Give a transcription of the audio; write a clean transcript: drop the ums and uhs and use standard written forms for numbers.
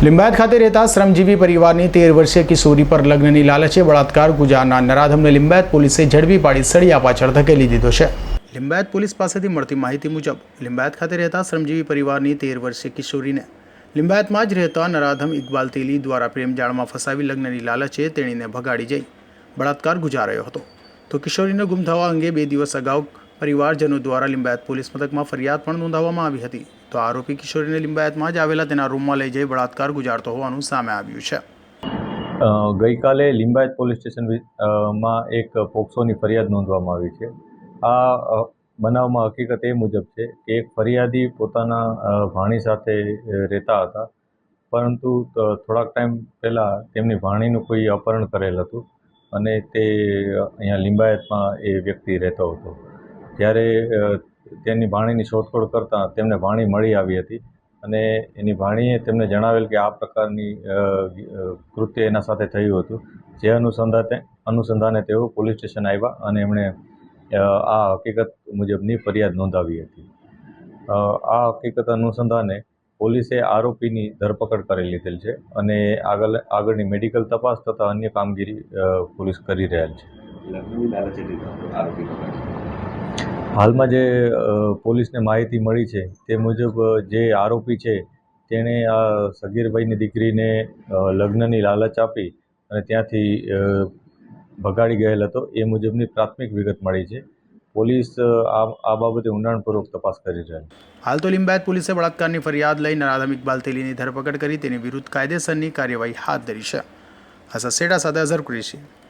लिंबायत खाते रहता श्रमजीवी परिवार की 13 वर्षीय किशोरी पर लग्ननी लालचे बलात्कार गुजारनार नराधमने लिंबायत पोलीसे झड़पी पाड़ी सળિયા પાછળ ધકેલી દીધો છે। लिंबायत पोलीस पासेथी મળતી माहिती मुजब लिंबायत खाते रहता श्रमजीवी परिवार की 13 वर्षीय किशोरी ने लिंबायत में ज रहता नराधम इकबाल तेली द्वारा प्रेम जाल में फसावी लग्ननी लालचे तेणीने भगाड़ी जई बलात्कार गुजारायो हतो। तो किशोरी ने गुम थवा अंगे 2 દિવસ अगाऊ परिवारजनों द्वारा लिंबायत पोलीस मथक में फरियाद पण नोंधाववामां आवी हती। तो आरोपी किशोरी ने लिंबायत में ज आवेला तेना रूम में लई जई बलात्कार गुजारतो होवानुं सामे आव्युं छे। गई काले लिंबायत पोलीस स्टेशन में एक पोक्सोनी फरियाद नोंधवामां आवी छे। आ बनावमां हकीकत ए मुजब छे कि एक फरियादी पोताना भाणी साथे रहता हता, परंतु थोड़ाक टाइम पहला तेमनी भाणीनुं कोई अपहरण करेल हतुं अने ते अहींया लिंबायतमां ए व्यक्ति रहतो हतो। त्यारे तेनी भाणीनी शोधखोळ करता तेमने भाणी मળી આવી હતી અને એની ભાણીએ તેમને જણાવેલ કે આ પ્રકારની કૃત્ય એના સાથે થયું હતું। જે અનુસંધાને તેઓ પોલીસ સ્ટેશન આવ્યા અને એમણે આ હકીકત મુજબની ફરિયાદ નોંધાવી હતી। આ હકીકત અનુસંધાને પોલીસે આરોપીની ધરપકડ કરી લીધેલ છે અને આગળની મેડિકલ તપાસ તથા અન્ય કામગીરી પોલીસ કરી રહેલ છે। हालમાં જે પોલીસને માહિતી મળી છે તે મુજબ જે આરોપી છે તેણે આ સગીરભાઈની દીકરીને લગ્નની લાલચ આપી અને ત્યાંથી ભગાડી ગયેલ હતો એ મુજબની પ્રાથમિક વિગત મળી છે। પોલીસ આ બાબતે ઊંડાણપૂર્વક તપાસ કરી રહી છે। हाल तो लिंबायत पुलिस बलात्कार की फरियाद लई नराधम इकबाल तेली की धरपकड़ करी तेनी विरुद्ध कायदेसरनी कार्यवाही हाथ धरी है। असा सेडा साथे अजहर कुरैशी।